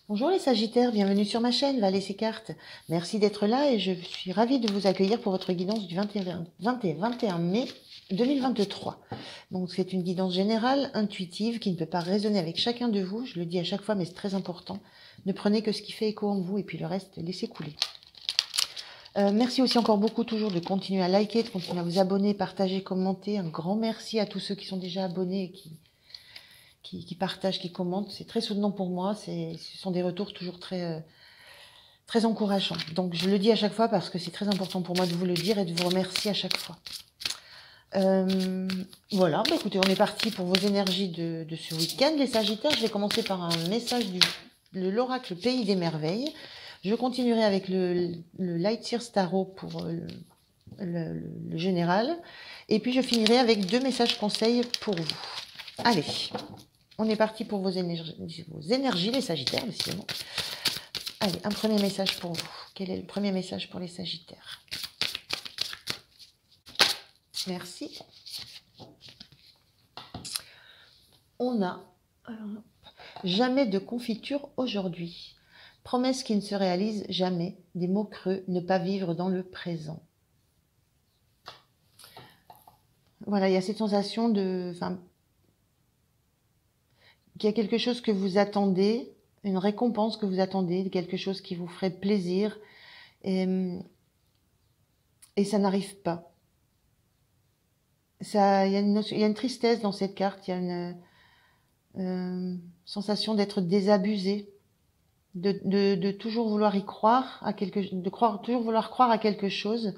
Bonjour les Sagittaires, bienvenue sur ma chaîne Valet ses cartes. Merci d'être là et je suis ravie de vous accueillir pour votre guidance du 21 mai 2023. Donc c'est une guidance générale, intuitive, qui ne peut pas résonner avec chacun de vous. Je le dis à chaque fois, mais c'est très important. Ne prenez que ce qui fait écho en vous et puis le reste, laissez couler. Merci aussi encore beaucoup toujours de continuer à liker, de continuer à vous abonner, partager, commenter. Un grand merci à tous ceux qui sont déjà abonnés et qui partagent, qui commentent. C'est très soutenant pour moi. Ce sont des retours toujours très encourageants. Donc je le dis à chaque fois parce que c'est très important pour moi de vous le dire et de vous remercier à chaque fois. Voilà, bah écoutez, on est parti pour vos énergies de ce week-end, les Sagittaires. Je vais commencer par un message de l'oracle Pays des Merveilles. Je continuerai avec le Light Seer Tarot pour le général. Et puis je finirai avec 2 messages conseils pour vous. Allez, on est parti pour vos énergies les Sagittaires, décidément. Allez, un premier message pour vous. Quel est le premier message pour les Sagittaires? Merci. On a jamais de confiture aujourd'hui. Promesse qui ne se réalise jamais. Des mots creux. Ne pas vivre dans le présent. Voilà, il y a cette sensation qu'il y a quelque chose que vous attendez, une récompense que vous attendez, quelque chose qui vous ferait plaisir, et ça n'arrive pas. Il y a une tristesse dans cette carte, il y a une sensation d'être désabusé, de toujours vouloir y croire à toujours vouloir croire à quelque chose,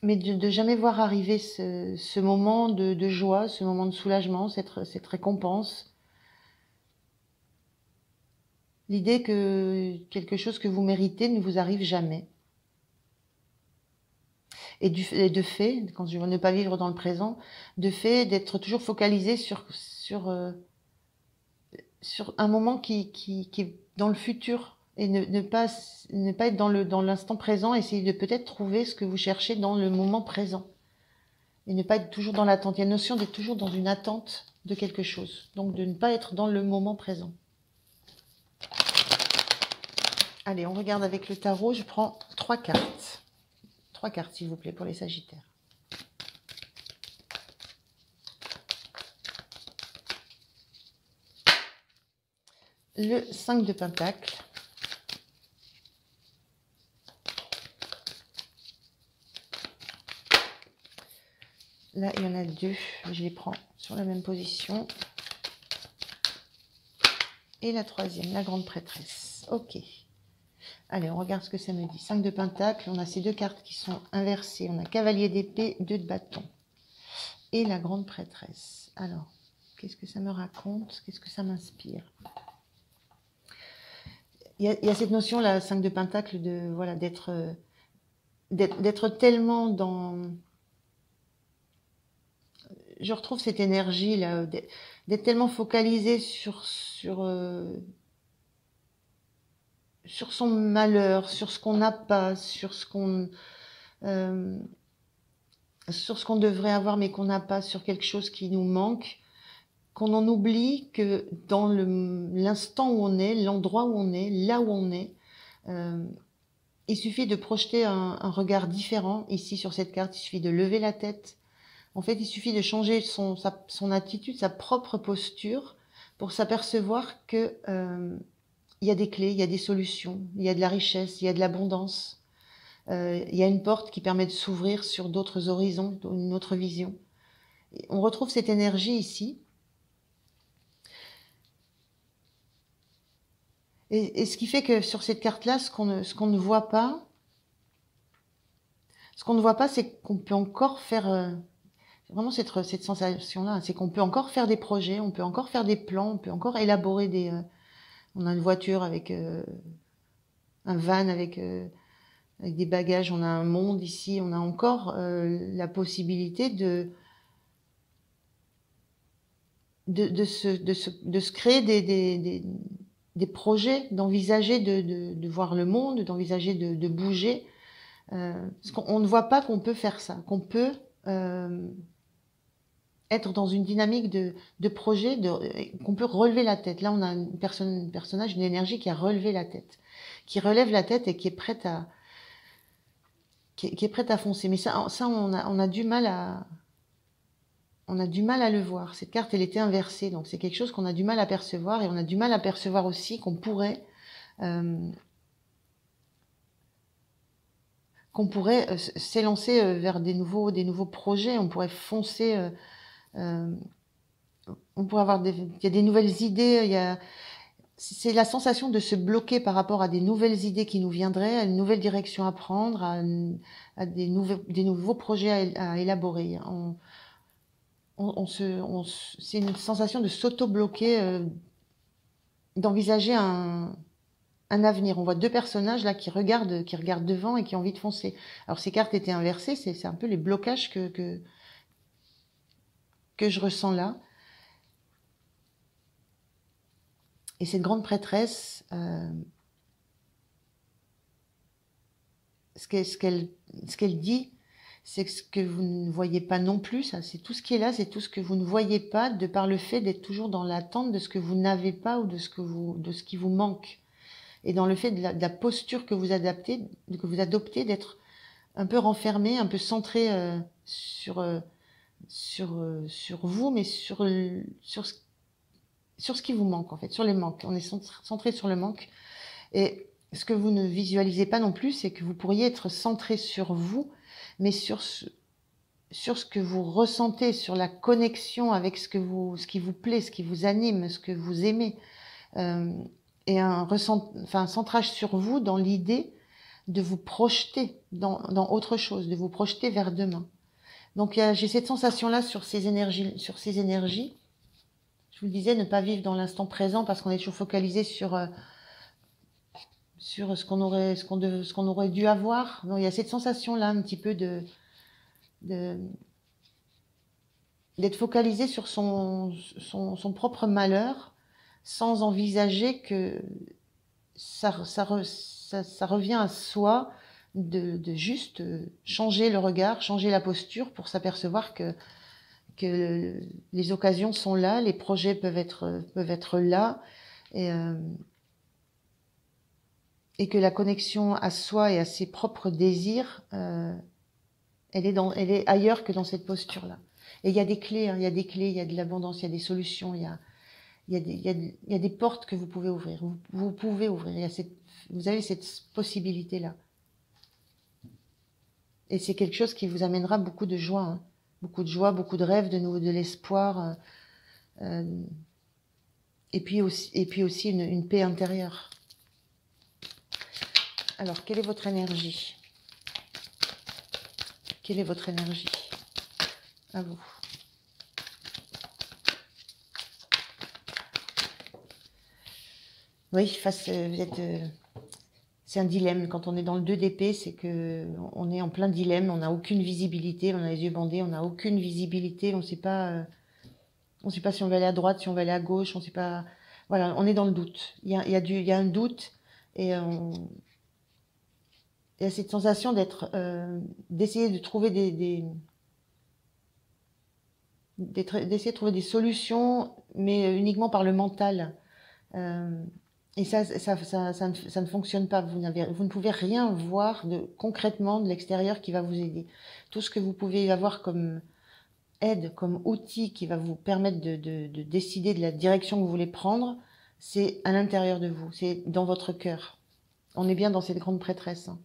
mais de jamais voir arriver ce moment de joie, ce moment de soulagement, cette récompense. L'idée que quelque chose que vous méritez ne vous arrive jamais. Et de fait, quand je veux ne pas vivre dans le présent, de fait d'être toujours focalisé sur un moment qui est dans le futur et ne pas être dans l'instant présent, essayer de peut-être trouver ce que vous cherchez dans le moment présent. Et ne pas être toujours dans l'attente. Il y a une notion d'être toujours dans une attente de quelque chose. Donc de ne pas être dans le moment présent. Allez, on regarde avec le tarot. Je prends 3 cartes. 3 cartes, s'il vous plaît, pour les Sagittaires. Le 5 de Pentacle. Là, il y en a 2. Je les prends sur la même position. Et la 3e, la grande prêtresse. Ok. Allez, on regarde ce que ça me dit. 5 de Pentacle. On a ces 2 cartes qui sont inversées. On a cavalier d'épée, 2 de bâton. Et la grande prêtresse. Alors, qu'est-ce que ça me raconte? Qu'est-ce que ça m'inspire? Il y a cette notion, là, 5 de Pentacle, de voilà, d'être tellement dans... Je retrouve cette énergie, là, d'être tellement focalisé sur son malheur, sur ce qu'on n'a pas, sur ce qu'on devrait avoir mais qu'on n'a pas, sur quelque chose qui nous manque, qu'on en oublie que dans l'instant où on est, l'endroit où on est, là où on est, il suffit de projeter un regard différent ici sur cette carte, il suffit de lever la tête. En fait, il suffit de changer son attitude, sa propre posture pour s'apercevoir que il y a des clés, il y a des solutions, il y a de la richesse, il y a de l'abondance. Il y a une porte qui permet de s'ouvrir sur d'autres horizons, une autre vision. Et on retrouve cette énergie ici. Et ce qui fait que sur cette carte-là, ce qu'on ne voit pas, c'est qu'on peut encore faire... vraiment cette sensation-là, c'est qu'on peut encore faire des projets, on peut encore faire des plans, on peut encore élaborer des... on a une voiture avec un van avec des bagages, on a un monde ici, on a encore la possibilité de se créer des projets, d'envisager de voir le monde, d'envisager de bouger. Parce qu'on ne voit pas qu'on peut faire ça, qu'on peut être dans une dynamique de projet, qu'on peut relever la tête. Là, on a un personnage, une énergie qui a relevé la tête, qui relève la tête et qui est prête à, qui est prête à foncer. Mais ça on a du mal à, le voir. Cette carte, elle était inversée, donc c'est quelque chose qu'on a du mal à percevoir, et on a du mal à percevoir aussi euh, qu'on pourrait s'élancer vers des nouveaux projets. On pourrait foncer. Euh, on pourrait avoir il y a des nouvelles idées. C'est la sensation de se bloquer par rapport à des nouvelles idées qui nous viendraient, à une nouvelle direction à prendre, à des nouveaux projets à élaborer. C'est une sensation de s'auto-bloquer, d'envisager un avenir. On voit deux personnages là qui regardent devant et qui ont envie de foncer. Alors ces cartes étaient inversées, c'est un peu les blocages que je ressens là. Et cette grande prêtresse, ce qu'elle dit, c'est que ce que vous ne voyez pas non plus, ça, c'est tout ce qui est là, c'est tout ce que vous ne voyez pas, de par le fait d'être toujours dans l'attente de ce que vous n'avez pas, ou de ce qui vous manque. Et dans le fait de la posture que vous adoptez, d'être un peu renfermé, un peu centré sur vous, mais sur ce qui vous manque, en fait, sur les manques. On est centré sur le manque. Et ce que vous ne visualisez pas non plus, c'est que vous pourriez être centré sur vous, mais sur ce que vous ressentez, sur la connexion avec ce qui vous plaît, ce qui vous anime, ce que vous aimez. Et un centrage sur vous dans l'idée de vous projeter dans autre chose, de vous projeter vers demain. Donc j'ai cette sensation-là sur ces énergies. Je vous le disais, ne pas vivre dans l'instant présent, parce qu'on est toujours focalisé sur ce qu'on aurait dû avoir. Donc il y a cette sensation-là un petit peu d'être focalisé sur son propre malheur, sans envisager que ça revient à soi de juste changer le regard, changer la posture, pour s'apercevoir que les occasions sont là, les projets peuvent être là, et que la connexion à soi et à ses propres désirs, elle est ailleurs que dans cette posture-là. Et il y a des clés, il y a de l'abondance, il y a des solutions, il y a des portes que vous pouvez ouvrir. Vous pouvez ouvrir. Vous avez cette possibilité-là. Et c'est quelque chose qui vous amènera beaucoup de joie, hein. Beaucoup de joie, beaucoup de rêves, de l'espoir, et puis aussi une paix intérieure. Alors, quelle est votre énergie? Quelle est votre énergie? À vous. Oui, c'est un dilemme. Quand on est dans le 2 d'épée, c'est que on est en plein dilemme, on n'a aucune visibilité, on a les yeux bandés, on n'a aucune visibilité, on ne sait pas si on va aller à droite, si on va aller à gauche, on sait pas. Voilà, on est dans le doute. Il y a un doute, et il y a cette sensation d'essayer de trouver d'essayer de trouver des solutions, mais uniquement par le mental. Et ça ne fonctionne pas. Vous ne pouvez rien voir concrètement de l'extérieur qui va vous aider. Tout ce que vous pouvez avoir comme aide, comme outil qui va vous permettre de décider de la direction que vous voulez prendre, c'est à l'intérieur de vous, c'est dans votre cœur. On est bien dans cette grande prêtresse, hein.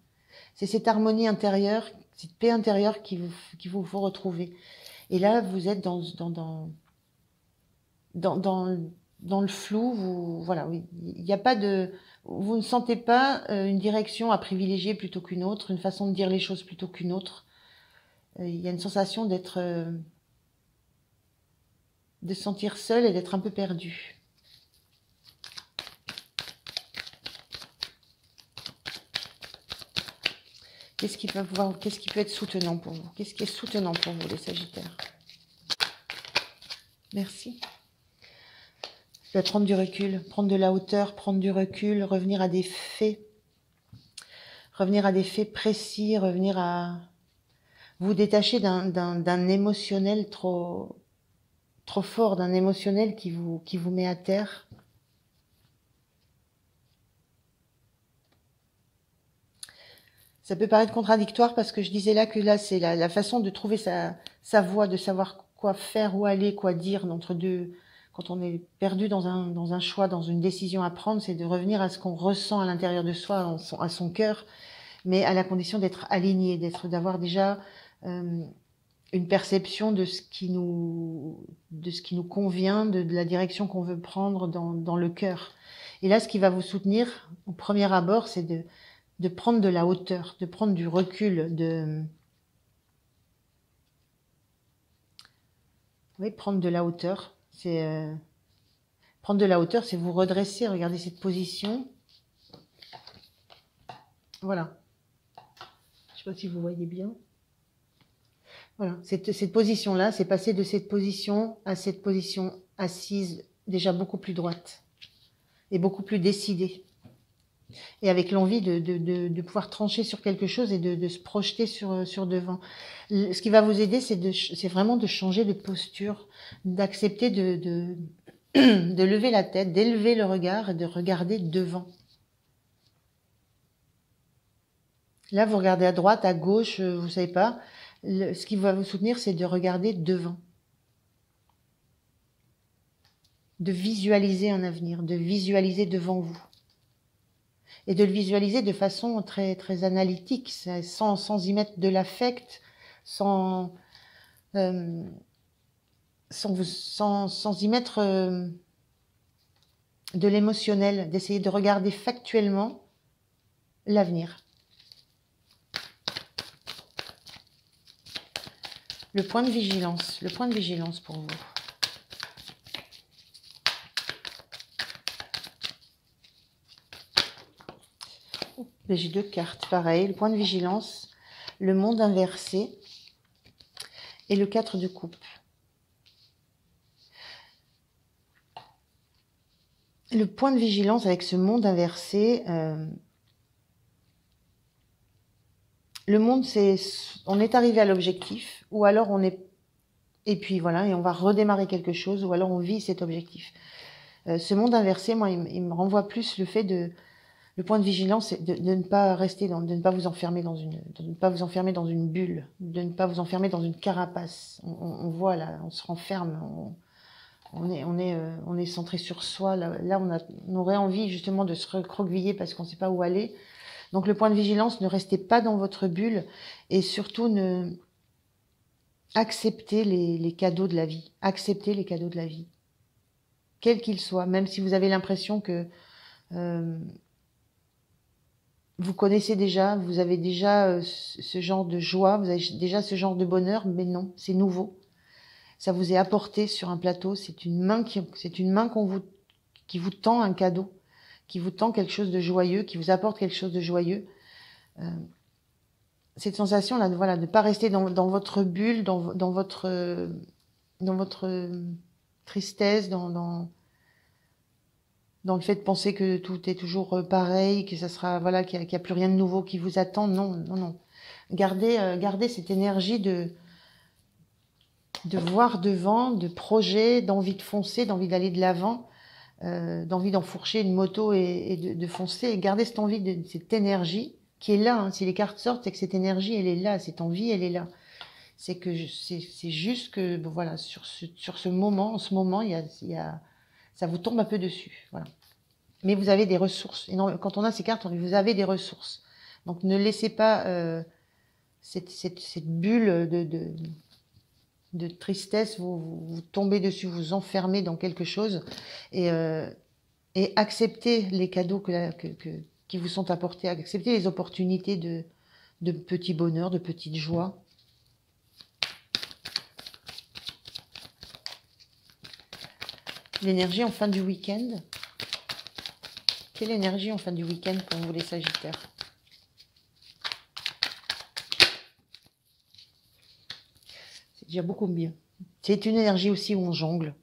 C'est cette harmonie intérieure, cette paix intérieure qu'il vous faut retrouver. Et là, vous êtes dans le flou. Voilà, oui. Il n'y a pas vous ne sentez pas une direction à privilégier plutôt qu'une autre, une façon de dire les choses plutôt qu'une autre. Il y a une sensation de se sentir seul et d'être un peu perdu. Qu'est-ce qui peut être soutenant pour vous? Qu'est-ce qui est soutenant pour vous, les Sagittaires? Merci. Prendre du recul, prendre de la hauteur, prendre du recul, revenir à des faits précis, revenir à vous détacher d'un émotionnel trop trop fort, d'un émotionnel qui vous met à terre. Ça peut paraître contradictoire parce que je disais là que là, c'est la façon de trouver sa voie, de savoir quoi faire, où aller, quoi dire entre deux. Quand on est perdu dans un choix, dans une décision à prendre, c'est de revenir à ce qu'on ressent à l'intérieur de soi, à son cœur, mais à la condition d'être aligné, d'avoir déjà une perception de ce qui nous convient, de la direction qu'on veut prendre dans le cœur. Et là, ce qui va vous soutenir, au premier abord, c'est de prendre de la hauteur, de prendre du recul, prendre de la hauteur. C'est prendre de la hauteur, c'est vous redresser, regardez cette position. Voilà. Je sais pas si vous voyez bien. Voilà, cette position-là, c'est passer de cette position à cette position assise, déjà beaucoup plus droite et beaucoup plus décidée. Et avec l'envie de pouvoir trancher sur quelque chose et de se projeter sur devant. Ce qui va vous aider, c'est vraiment de changer de posture, d'accepter de lever la tête, d'élever le regard et de regarder devant. Là, vous regardez à droite, à gauche, vous savez pas. Ce qui va vous soutenir, c'est de regarder devant. De visualiser un avenir, de visualiser devant vous. Et de le visualiser de façon très, très analytique, sans y mettre de l'affect, sans y mettre de l'émotionnel, d'essayer de regarder factuellement l'avenir. Le point de vigilance pour vous. J'ai 2 cartes, pareil, le point de vigilance, le monde inversé et le 4 de coupe. Le point de vigilance avec ce monde inversé, le monde, on est arrivé à l'objectif, ou alors on est, et puis voilà, et on va redémarrer quelque chose, ou alors on vit cet objectif. Ce monde inversé, moi, il me renvoie plus le fait le point de vigilance, c'est de ne pas rester de ne pas vous enfermer de ne pas vous enfermer dans une bulle, de ne pas vous enfermer dans une carapace. On voit là, on se renferme, on est centré sur soi. Là, on aurait envie justement de se recroqueviller parce qu'on ne sait pas où aller. Donc le point de vigilance, ne restez pas dans votre bulle et surtout acceptez les cadeaux de la vie. Acceptez les cadeaux de la vie, quels qu'ils soient, même si vous avez l'impression que vous connaissez déjà, vous avez déjà ce genre de joie, vous avez déjà ce genre de bonheur, mais non, c'est nouveau. Ça vous est apporté sur un plateau, c'est une main qui vous tend un cadeau, qui vous tend quelque chose de joyeux, qui vous apporte quelque chose de joyeux. Cette sensation-là, voilà, de ne pas rester dans votre bulle, dans votre tristesse, dans le fait de penser que tout est toujours pareil, que ça sera, voilà, qu'il y a plus rien de nouveau qui vous attend. Non, non, non. Gardez cette énergie de voir devant, de projet, d'envie de foncer, d'envie d'aller de l'avant, d'envie d'enfourcher une moto et de foncer. Et gardez cette envie, cette énergie qui est là. Hein. Si les cartes sortent, c'est que cette énergie, elle est là. Cette envie, elle est là. C'est juste que, bon, voilà, sur ce moment, en ce moment, ça vous tombe un peu dessus. Voilà. Mais vous avez des ressources. Et non, quand on a ces cartes, vous avez des ressources. Donc ne laissez pas cette bulle de tristesse vous tomber dessus, vous enfermer dans quelque chose et accepter les cadeaux qui vous sont apportés, accepter les opportunités de petits bonheurs, de petites joies. L'énergie en fin du week-end. Quelle énergie en fin du week-end pour vous les Sagittaires? C'est déjà beaucoup mieux. C'est une énergie aussi où on jongle.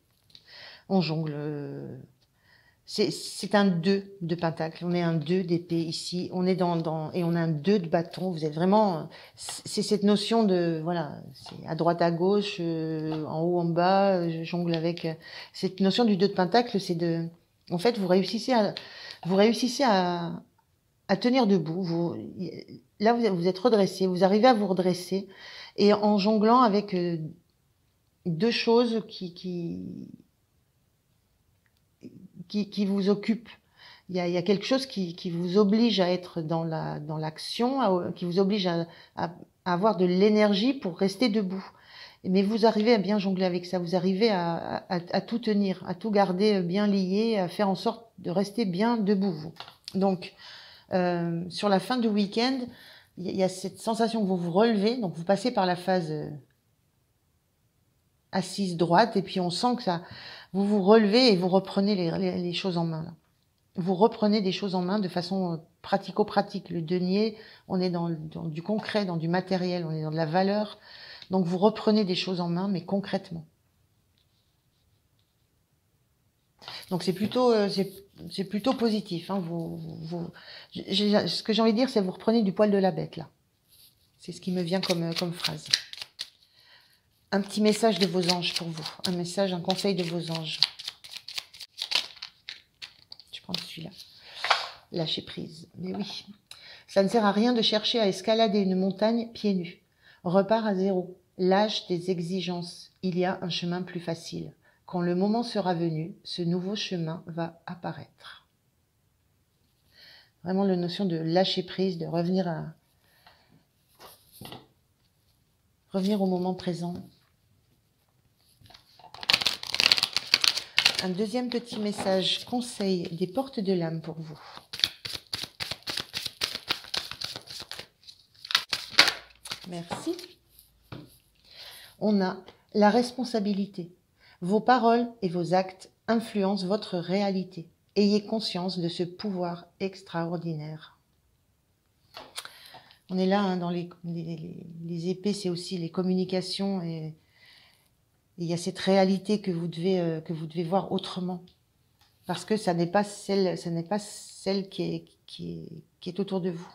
On jongle. C'est un 2 de pentacle. On est un 2 d'épée ici. On est et on a un 2 de bâton. Vous êtes vraiment, c'est cette notion de, voilà, c'est à droite, à gauche, en haut, en bas, je jongle avec, cette notion du 2 de pentacle, c'est en fait, vous réussissez à tenir debout. Là, vous êtes redressé, vous arrivez à vous redresser et en jonglant avec deux choses qui vous occupent. Il y a quelque chose qui vous oblige à être dans l'action, qui vous oblige à avoir de l'énergie pour rester debout. Mais vous arrivez à bien jongler avec ça, vous arrivez à tout tenir, à tout garder bien lié, à faire en sorte de rester bien debout, vous. Donc, sur la fin du week-end, il y a cette sensation que vous vous relevez, donc vous passez par la phase assise droite, et puis on sent que ça, vous vous relevez et vous reprenez les choses en main. Là. Vous reprenez des choses en main de façon pratico-pratique. Le denier, on est dans du concret, dans du matériel, on est dans de la valeur. Donc vous reprenez des choses en main, mais concrètement. Donc c'est plutôt positif. Hein. Ce que j'ai envie de dire, c'est vous reprenez du poil de la bête là. C'est ce qui me vient comme phrase. Un petit message de vos anges pour vous. Un message, un conseil de vos anges. Je prends celui-là. Lâcher prise. Mais oui. Ça ne sert à rien de chercher à escalader une montagne pieds nus. Repars à zéro. Lâche tes exigences. Il y a un chemin plus facile. Quand le moment sera venu, ce nouveau chemin va apparaître. Vraiment la notion de lâcher prise, de revenir au moment présent. Un deuxième petit message, conseil des portes de l'âme pour vous. Merci. On a la responsabilité. Vos paroles et vos actes influencent votre réalité. Ayez conscience de ce pouvoir extraordinaire. On est là hein, dans les épées, c'est aussi les communications et il y a cette réalité que vous devez voir autrement. Parce que ça n'est pas celle qui est autour de vous.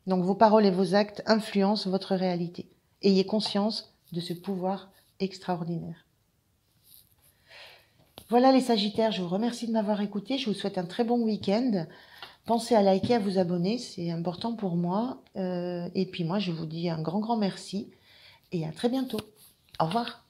Donc vos paroles et vos actes influencent votre réalité. Ayez conscience de ce pouvoir extraordinaire. Voilà les Sagittaires, je vous remercie de m'avoir écouté. Je vous souhaite un très bon week-end. Pensez à liker, à vous abonner, c'est important pour moi. Et puis moi, je vous dis un grand merci et à très bientôt. Au revoir.